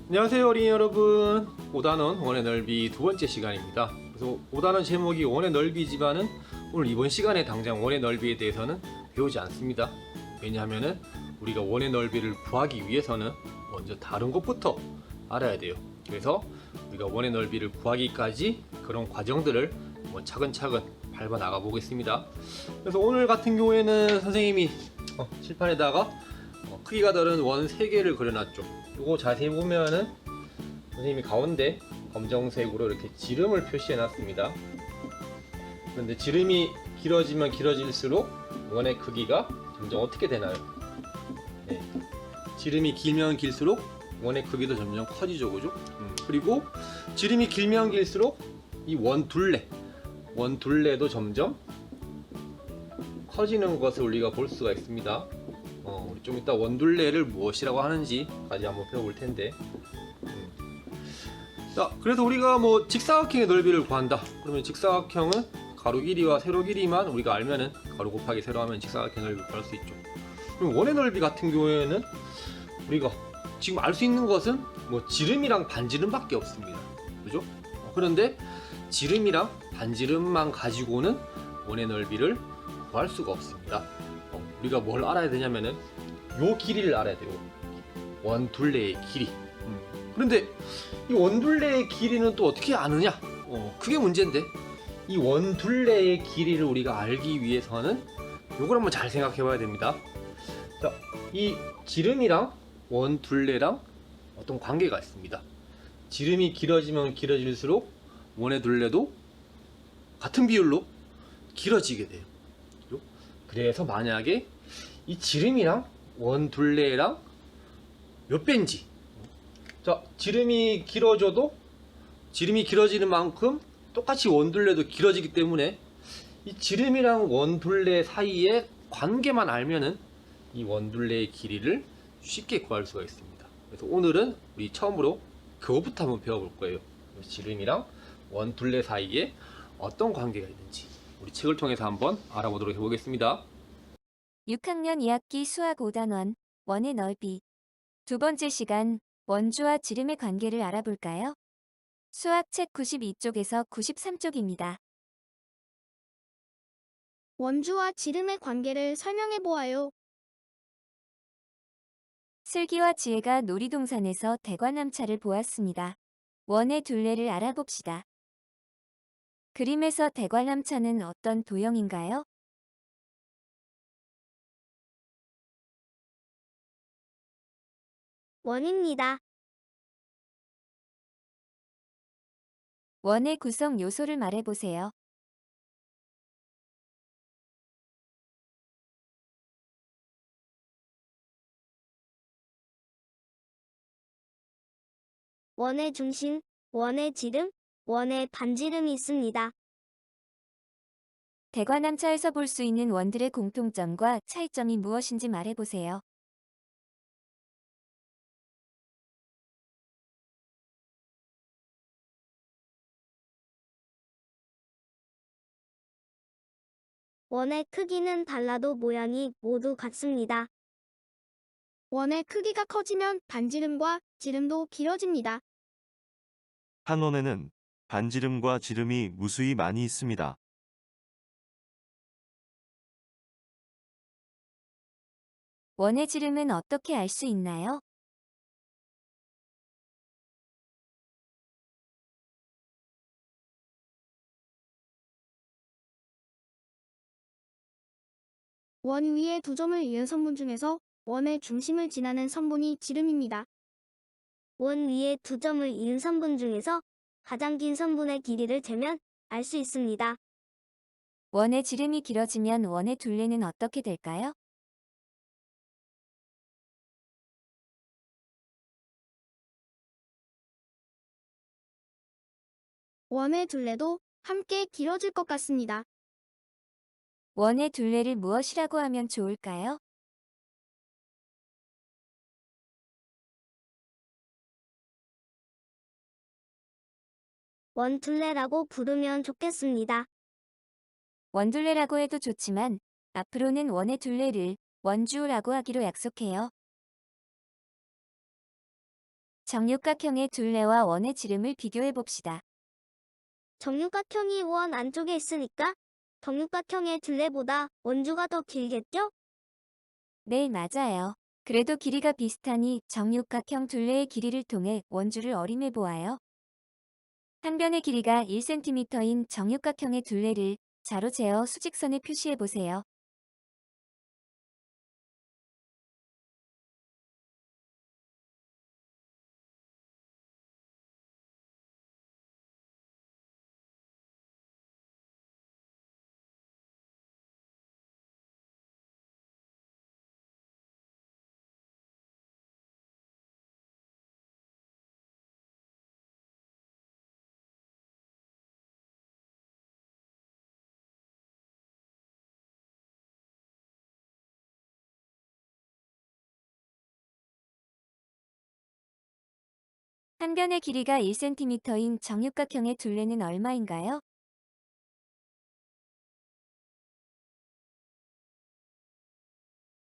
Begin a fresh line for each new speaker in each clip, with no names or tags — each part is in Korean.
안녕하세요 어린이 여러분. 5단원 원의 넓이 두 번째 시간입니다. 그래서 5단원 제목이 원의 넓이지만은 오늘 이번 시간에 당장 원의 넓이에 대해서는 배우지 않습니다. 왜냐하면은 우리가 원의 넓이를 구하기 위해서는 먼저 다른 것부터 알아야 돼요. 그래서 우리가 원의 넓이를 구하기까지 그런 과정들을 차근차근 밟아 나가 보겠습니다. 그래서 오늘 같은 경우에는 선생님이 칠판에다가 크기가 다른 원 3개를 그려놨죠. 이거 자세히 보면은 선생님이 가운데 검정색으로 이렇게 지름을 표시해 놨습니다. 그런데 지름이 길어지면 길어질수록 원의 크기가 점점 어떻게 되나요? 네. 지름이 길면 길수록 원의 크기도 점점 커지죠, 그죠? 그리고 지름이 길면 길수록 이 원 둘레도 점점 커지는 것을 우리가 볼 수가 있습니다. 우리 좀 이따 원둘레를 무엇이라고 하는지까지 한번 배워볼 텐데. 자, 그래서 우리가 직사각형의 넓이를 구한다. 그러면 직사각형은 가로 길이와 세로 길이만 우리가 알면은 가로 곱하기 세로 하면 직사각형 넓이를 구할 수 있죠. 그럼 원의 넓이 같은 경우에는 우리가 지금 알 수 있는 것은 지름이랑 반지름밖에 없습니다. 그죠? 그런데 지름이랑 반지름만 가지고는 원의 넓이를 구할 수가 없습니다. 우리가 뭘 알아야 되냐면은 요 길이를 알아야 돼요. 원 둘레의 길이. 그런데 이 원 둘레의 길이는 또 어떻게 아느냐? 그게 문제인데 이 원 둘레의 길이를 우리가 알기 위해서는 요걸 한번 잘 생각해 봐야 됩니다. 자, 이 지름이랑 원 둘레랑 어떤 관계가 있습니다. 지름이 길어지면 길어질수록 원의 둘레도 같은 비율로 길어지게 돼요. 그래서 만약에 이 지름이랑 원 둘레랑 몇 배인지, 자, 지름이 길어져도 지름이 길어지는 만큼 똑같이 원 둘레도 길어지기 때문에 이 지름이랑 원 둘레 사이의 관계만 알면은 이 원 둘레의 길이를 쉽게 구할 수가 있습니다. 그래서 오늘은 우리 처음으로 그것부터 한번 배워볼 거예요. 지름이랑 원 둘레 사이에 어떤 관계가 있는지 우리 책을 통해서 한번 알아보도록 해보겠습니다.
6학년 2학기 수학 5단원 원의 넓이 두 번째 시간 원주와 지름의 관계를 알아볼까요? 수학책 92쪽에서 93쪽입니다.
원주와 지름의 관계를 설명해 보아요.
슬기와 지혜가 놀이동산에서 대관함차를 보았습니다. 원의 둘레를 알아봅시다. 그림에서 대관함차는 어떤 도형인가요?
원입니다.
원의 구성 요소를 말해보세요.
원의 중심, 원의 지름, 원의 반지름이 있습니다.
대관함차에서 볼 수 있는 원들의 공통점과 차이점이 무엇인지 말해보세요.
원의 크기는 달라도 모양이 모두 같습니다. 원의 크기가 커지면 반지름과 지름도 길어집니다.
한 원에는 반지름과 지름이 무수히 많이 있습니다.
원의 지름은 어떻게 알 수 있나요?
원 위에 두 점을 이은 선분 중에서 원의 중심을 지나는 선분이 지름입니다. 원 위에 두 점을 이은 선분 중에서 가장 긴 선분의 길이를 재면 알 수 있습니다.
원의 지름이 길어지면 원의 둘레는 어떻게 될까요?
원의 둘레도 함께 길어질 것 같습니다.
원의 둘레를 무엇이라고 하면 좋을까요?
원 둘레라고 부르면 좋겠습니다.
원둘레라고 해도 좋지만 앞으로는 원의 둘레를 원주라고 하기로 약속해요. 정육각형의 둘레와 원의 지름을 비교해 봅시다.
정육각형이 원 안쪽에 있으니까 정육각형의 둘레보다 원주가 더 길겠죠?
네, 맞아요. 그래도 길이가 비슷하니 정육각형 둘레의 길이를 통해 원주를 어림해 보아요. 한 변의 길이가 1cm인 정육각형의 둘레를 자로 재어 수직선에 표시해 보세요. 한 변의 길이가 1cm인 정육각형의 둘레는 얼마인가요?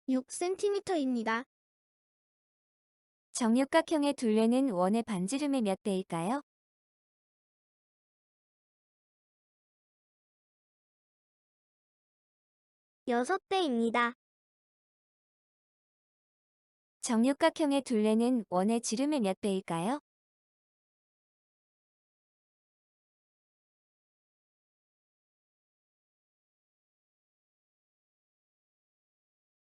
(6cm입니다)
정육각형의 둘레는 원의 반지름의 몇 배일까요?
(6배입니다)
정육각형의 둘레는 원의 지름의 몇 배일까요?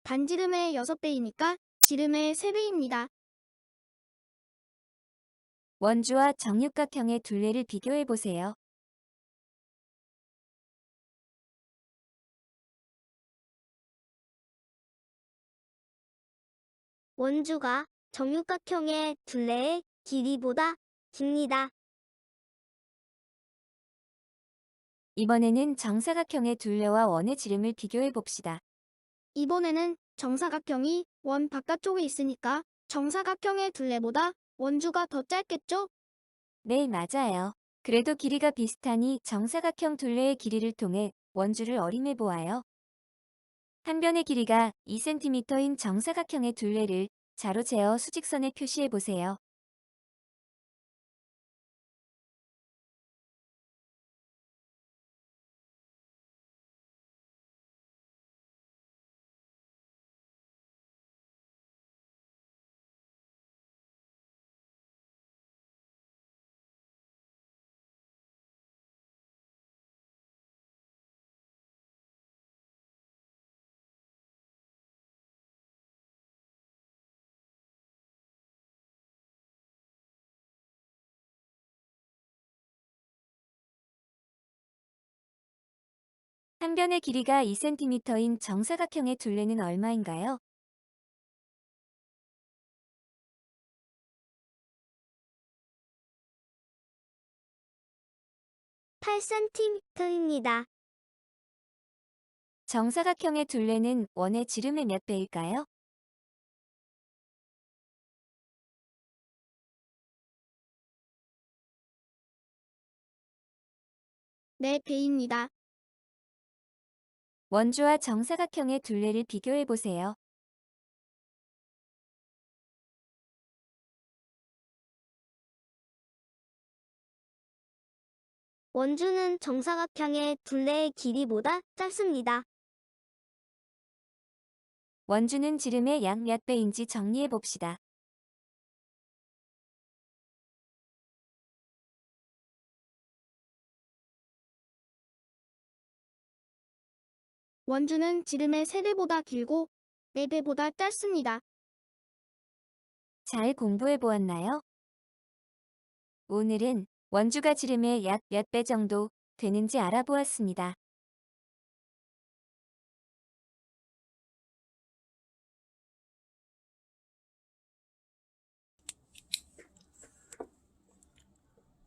반지름의 6배이니까 지름의 3배입니다.
원주와 정육각형의 둘레를 비교해 보세요.
원주가 정육각형의 둘레의 길이보다 깁니다.
이번에는 정사각형의 둘레와 원의 지름을 비교해 봅시다.
이번에는 정사각형이 원 바깥쪽에 있으니까 정사각형의 둘레보다 원주가 더 짧겠죠?
네, 맞아요. 그래도 길이가 비슷하니 정사각형 둘레의 길이를 통해 원주를 어림해 보아요. 한 변의 길이가 2cm인 정사각형의 둘레를 자로 재어 수직선에 표시해 보세요. 한 변의 길이가 2cm인 정사각형의 둘레는 얼마인가요?
(8cm입니다)
정사각형의 둘레는 원의 지름의 몇 배일까요?
(4배입니다)
원주와 정사각형의 둘레를 비교해 보세요.
원주는 정사각형의 둘레의 길이보다 짧습니다.
원주는 지름의 약 몇 배인지 정리해 봅시다.
원주는 지름의 3배보다 길고 4배보다 짧습니다.
잘 공부해 보았나요? 오늘은 원주가 지름의 약 몇 배 정도 되는지 알아보았습니다.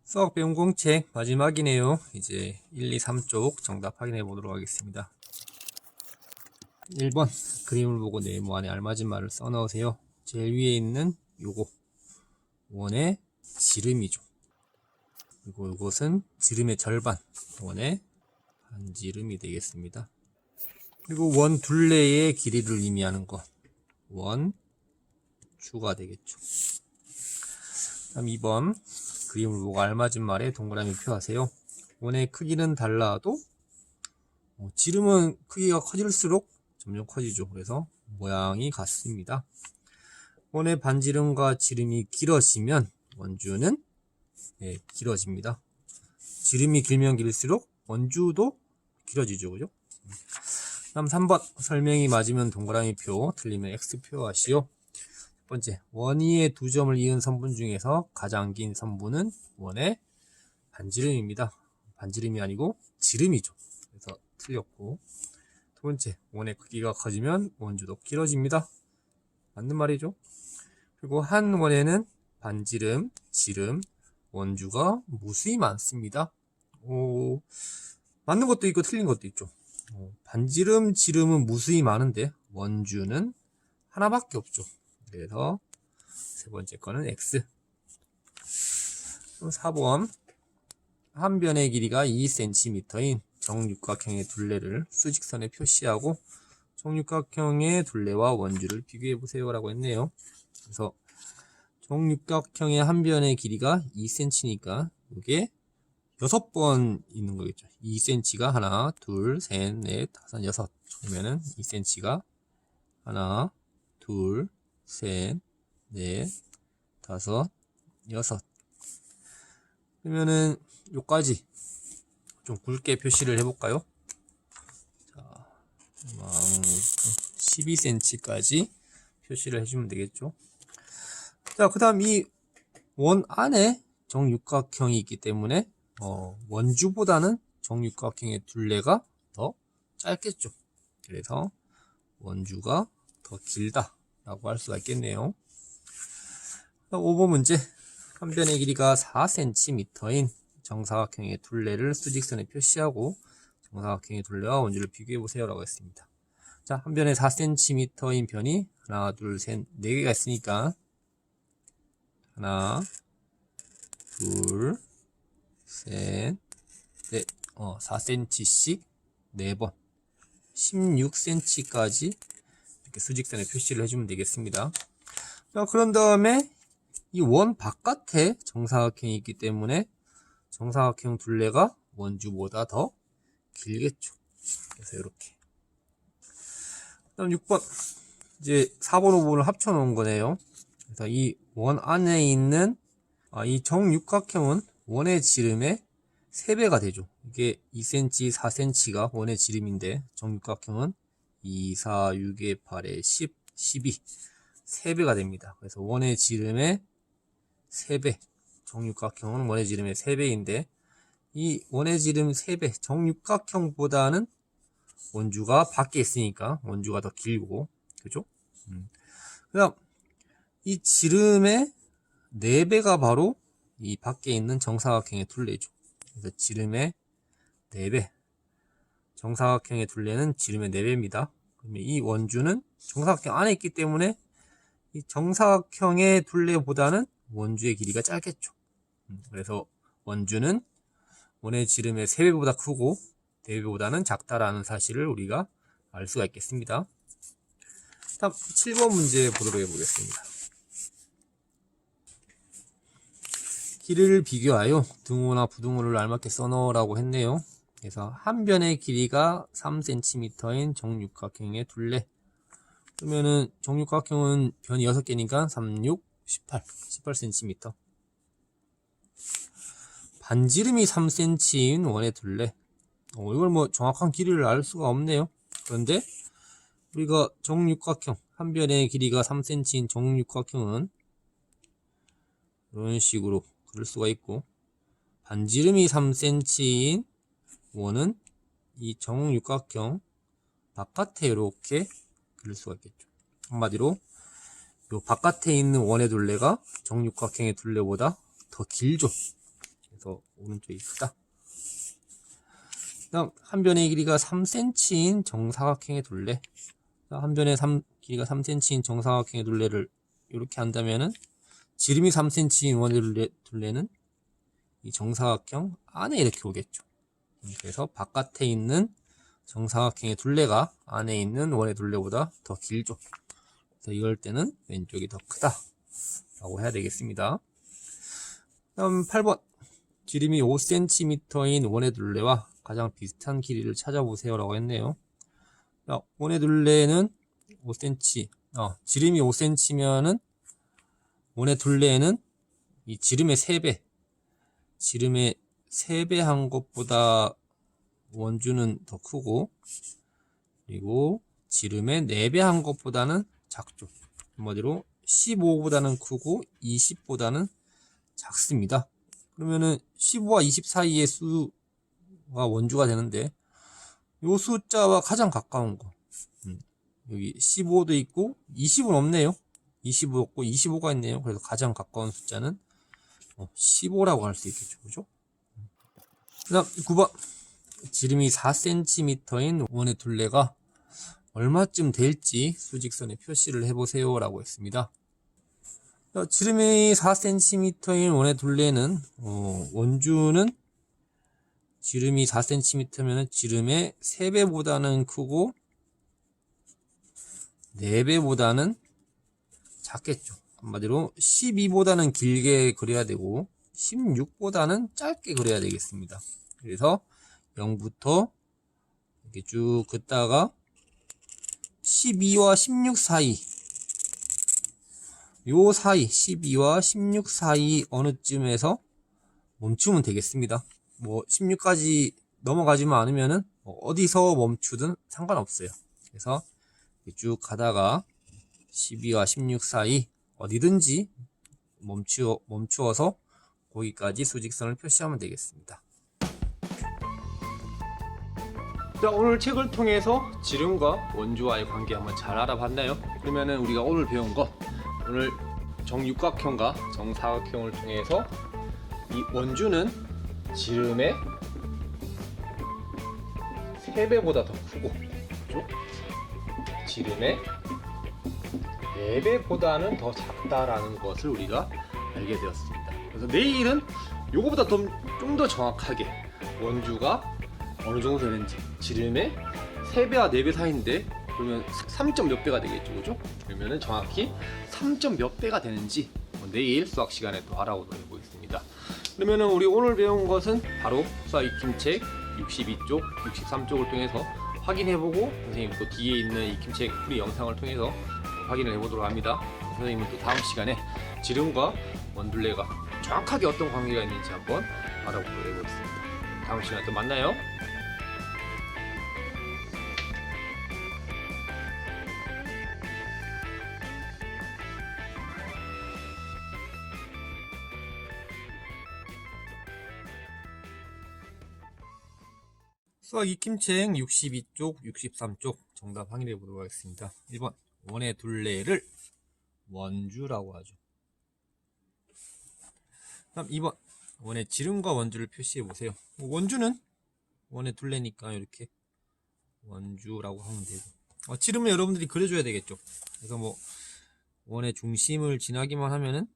수학 배운 공책 마지막이네요. 이제 1, 2, 3쪽 정답 확인해 보도록 하겠습니다. 1번 그림을 보고 네모 안에 알맞은 말을 써 넣으세요. 제일 위에 있는 요거 원의 지름이죠. 그리고 이것은 지름의 절반, 원의 반지름이 되겠습니다. 그리고 원 둘레의 길이를 의미하는 거 원 주가 되겠죠. 다음 2번 그림을 보고 알맞은 말에 동그라미 표하세요. 원의 크기는 달라도 지름은 크기가 커질수록 점점 커지죠. 그래서 모양이 같습니다. 원의 반지름과 지름이 길어지면 원주는 길어집니다. 지름이 길면 길수록 원주도 길어지죠. 그죠? 다음 3번 설명이 맞으면 동그라미 표, 틀리면 X 표하시오. 첫 번째, 원 위에 두 점을 이은 선분 중에서 가장 긴 선분은 원의 반지름입니다. 반지름이 아니고 지름이죠. 그래서 틀렸고, 두 번째, 원의 크기가 커지면 원주도 길어집니다. 맞는 말이죠. 그리고 한 원에는 반지름, 지름, 원주가 무수히 많습니다. 맞는 것도 있고 틀린 것도 있죠. 반지름, 지름은 무수히 많은데 원주는 하나밖에 없죠. 그래서 세 번째 거는 X. 그럼 4번 한 변의 길이가 2cm인 정육각형의 둘레를 수직선에 표시하고 정육각형의 둘레와 원주를 비교해 보세요 라고 했네요. 그래서 정육각형의 한 변의 길이가 2cm니까 이게 6번 있는 거겠죠. 2cm가 하나, 둘, 셋, 넷, 다섯, 여섯. 그러면은 2cm가 하나, 둘, 셋, 넷, 다섯, 여섯. 그러면은 요까지 좀 굵게 표시를 해볼까요? 자, 12cm까지 표시를 해주면 되겠죠. 자, 그 다음 이 원 안에 정육각형이 있기 때문에 원주보다는 정육각형의 둘레가 더 짧겠죠. 그래서 원주가 더 길다 라고 할 수가 있겠네요. 5번 문제, 한 변의 길이가 4cm인 정사각형의 둘레를 수직선에 표시하고 정사각형의 둘레와 원주를 비교해 보세요 라고 했습니다. 자, 한 변에 4cm인 변이 하나, 둘, 셋, 4개가 있으니까 하나, 둘, 셋, 넷, 4cm씩 4번 16cm까지 이렇게 수직선에 표시를 해주면 되겠습니다. 자, 그런 다음에 이 원 바깥에 정사각형이 있기 때문에 정사각형 둘레가 원주보다 더 길겠죠. 그래서 이렇게. 다음 6번 이제 4번 5번을 합쳐 놓은 거네요. 그래서 이 원 안에 있는 이 정육각형은 원의 지름의 3배가 되죠. 이게 2cm, 4cm가 원의 지름인데 정육각형은 2, 4, 6에 8에 10, 12 3배가 됩니다. 그래서 원의 지름의 3배, 정육각형은 원의 지름의 3배인데 이 원의 지름 3배, 정육각형보다는 원주가 밖에 있으니까 원주가 더 길고, 그죠? 그 다음 이 지름의 4배가 바로 이 밖에 있는 정사각형의 둘레죠. 그래서 지름의 4배, 정사각형의 둘레는 지름의 4배입니다. 그러면 이 원주는 정사각형 안에 있기 때문에 이 정사각형의 둘레보다는 원주의 길이가 짧겠죠. 그래서 원주는 원의 지름의 3배보다 크고 4배보다는 작다라는 사실을 우리가 알 수가 있겠습니다. 다음 7번 문제 보도록 해보겠습니다. 길이를 비교하여 등호나 부등호를 알맞게 써넣으라고 했네요. 그래서 한 변의 길이가 3cm인 정육각형의 둘레. 그러면은 정육각형은 변이 6개니까 3, 6, 18, 18cm. 반지름이 3cm인 원의 둘레. 이걸 뭐 정확한 길이를 알 수가 없네요. 그런데 우리가 정육각형, 한 변의 길이가 3cm인 정육각형은 이런 식으로 그릴 수가 있고, 반지름이 3cm인 원은 이 정육각형 바깥에 이렇게 그릴 수가 있겠죠. 한마디로 요 바깥에 있는 원의 둘레가 정육각형의 둘레보다 더 길죠. 그래서 오른쪽이 크다. 다음 한 변의 길이가 3cm인 정사각형의 둘레. 한 변의 길이가 3cm인 정사각형의 둘레를 이렇게 한다면은 지름이 3cm인 원의 둘레는 이 정사각형 안에 이렇게 오겠죠. 그래서 바깥에 있는 정사각형의 둘레가 안에 있는 원의 둘레보다 더 길죠. 그래서 이럴 때는 왼쪽이 더 크다 라고 해야 되겠습니다. 다음 8번. 지름이 5cm인 원의 둘레와 가장 비슷한 길이를 찾아보세요 라고 했네요. 자, 원의 둘레는 5cm, 지름이 5cm면은 원의 둘레는 이 지름의 3배, 지름의 3배 한 것보다 원주는 더 크고, 그리고 지름의 4배 한 것보다는 작죠. 한마디로 15보다는 크고 20보다는 작습니다. 그러면은 15와 20 사이의 수가 원주가 되는데, 요 숫자와 가장 가까운 거, 여기 15도 있고 20은 없네요. 20은 없고 25가 있네요. 그래서 가장 가까운 숫자는 15라고 할 수 있겠죠. 그죠? 그 다음 9번. 지름이 4cm인 원의 둘레가 얼마쯤 될지 수직선에 표시를 해보세요 라고 했습니다. 자, 지름이 4cm인 원의 둘레는 원주는 지름이 4cm면 지름의 3배보다는 크고 4배보다는 작겠죠. 한마디로 12보다는 길게 그려야 되고 16보다는 짧게 그려야 되겠습니다. 그래서 0부터 이렇게 쭉 긋다가 12와 16 사이, 요 사이, 12와 16 사이 어느쯤에서 멈추면 되겠습니다. 뭐 16까지 넘어가지만 않으면은 어디서 멈추든 상관없어요. 그래서 쭉 가다가 12와 16 사이 어디든지 멈추어서 거기까지 수직선을 표시하면 되겠습니다. 자, 오늘 책을 통해서 지름과 원주와의 관계 한번 잘 알아봤나요? 그러면은 우리가 오늘 배운 거, 오늘 정육각형과 정사각형을 통해서 이 원주는 지름의 3배보다 더 크고, 그렇죠? 지름의 4배보다는 더 작다라는 것을 우리가 알게 되었습니다. 그래서 내일은 요거보다 좀 더 정확하게 원주가 어느 정도 되는지, 지름의 3배와 4배 사이인데 그러면 3점 몇 배가 되겠죠, 그죠? 그러면은 정확히 3점 몇 배가 되는지 내일 수학 시간에 또 알아보도록 해보겠습니다. 그러면은 우리 오늘 배운 것은 바로 수학 익힘책 62쪽, 63쪽을 통해서 확인해보고, 선생님 또 뒤에 있는 익힘책 풀이 영상을 통해서 확인을 해보도록 합니다. 선생님은 또 다음 시간에 지름과 원둘레가 정확하게 어떤 관계가 있는지 한번 알아보도록 해보겠습니다. 다음 시간에 또 만나요. 수학 익힘책 62쪽, 63쪽 정답 확인해 보도록 하겠습니다. 1번. 원의 둘레를 원주라고 하죠. 다음 2번. 원의 지름과 원주를 표시해 보세요. 원주는 원의 둘레니까 이렇게 원주라고 하면 되고, 지름은 여러분들이 그려줘야 되겠죠. 그래서 뭐 원의 중심을 지나기만 하면은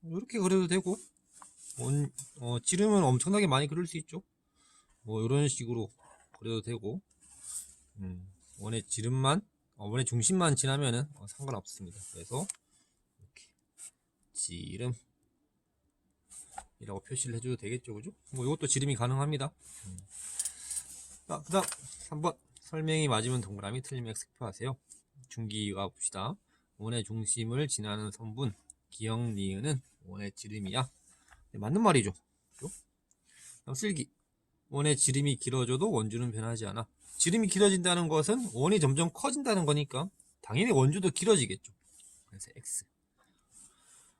이렇게 그려도 되고, 지름은 엄청나게 많이 그릴 수 있죠. 뭐 이런 식으로 그려도 되고, 원의 지름만, 원의 중심만 지나면은 상관없습니다. 그래서 이렇게 지름이라고 표시를 해줘도 되겠죠, 그죠? 뭐 이것도 지름이 가능합니다. 자, 그다음 3번. 설명이 맞으면 동그라미, 틀리면 X표하세요. 중기가 봅시다. 원의 중심을 지나는 선분 기역 니은은 원의 지름이야. 네, 맞는 말이죠. 그죠? 다음 쓸기. 원의 지름이 길어져도 원주는 변하지 않아. 지름이 길어진다는 것은 원이 점점 커진다는 거니까 당연히 원주도 길어지겠죠. 그래서 X.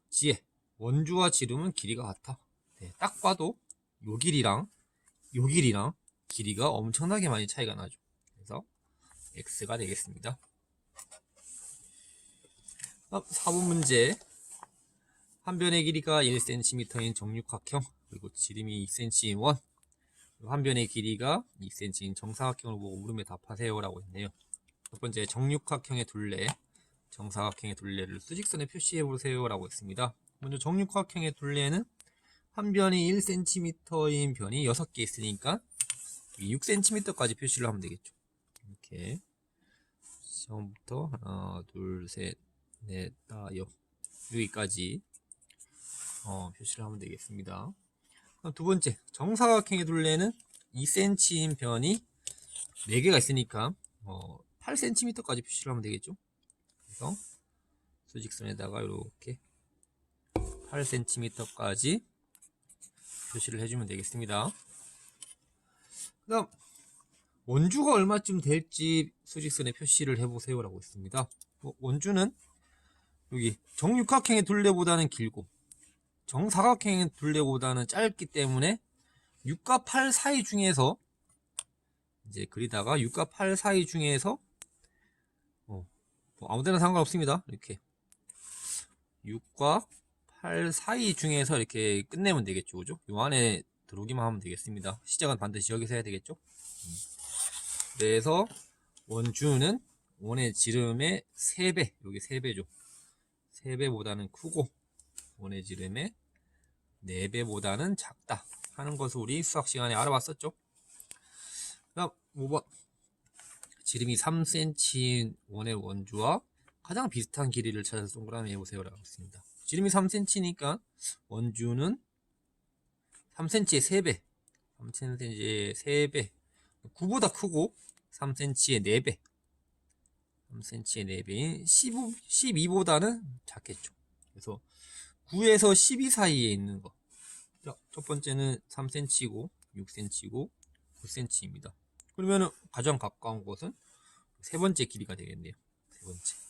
지혜. 원주와 지름은 길이가 같아. 네, 딱 봐도 요 길이랑 길이가 엄청나게 많이 차이가 나죠. 그래서 X가 되겠습니다. 4번 문제. 한 변의 길이가 1cm인 정육각형, 그리고 지름이 2cm인 원, 한 변의 길이가 2cm인 정사각형을 보고 물음에 답하세요 라고 했네요. 첫 번째, 정육각형의 둘레, 정사각형의 둘레를 수직선에 표시해 보세요 라고 했습니다. 먼저 정육각형의 둘레는 한 변이 1cm인 변이 6개 있으니까 6cm까지 표시를 하면 되겠죠. 이렇게 처음부터 하나, 둘, 셋, 넷, 다, 여기까지 표시를 하면 되겠습니다. 그럼 두 번째, 정사각형의 둘레는 2cm인 변이 4개가 있으니까 8cm까지 표시를 하면 되겠죠. 그래서 수직선에다가 이렇게 8cm까지 표시를 해주면 되겠습니다. 그 다음 원주가 얼마쯤 될지 수직선에 표시를 해보세요 라고 했습니다. 원주는 여기 정육각형의 둘레보다는 길고 정사각형의 둘레보다는 짧기 때문에 6과 8 사이 중에서 이제 그리다가 6과 8 사이 중에서 아무데나 상관없습니다. 이렇게 6과 8 사이 중에서 이렇게 끝내면 되겠죠. 그죠? 요 안에 들어오기만 하면 되겠습니다. 시작은 반드시 여기서 해야 되겠죠. 그래서 원주는 원의 지름의 3배, 여기 3배죠. 3배보다는 크고 원의 지름의 4배보다는 작다 하는 것을 우리 수학 시간에 알아봤었죠. 다음 5번, 지름이 3cm인 원의 원주와 가장 비슷한 길이를 찾아서 동그라미 해보세요 라고 했습니다. 지름이 3cm니까 원주는 3cm의 3배, 3cm의 3배, 9보다 크고 3cm의 4배, 3cm의 4배인 12보다는 작겠죠. 그래서 9에서 12 사이에 있는 거. 자, 첫 번째는 3cm고 6cm고 9cm입니다. 그러면은 가장 가까운 곳은 세 번째 길이가 되겠네요. 세 번째.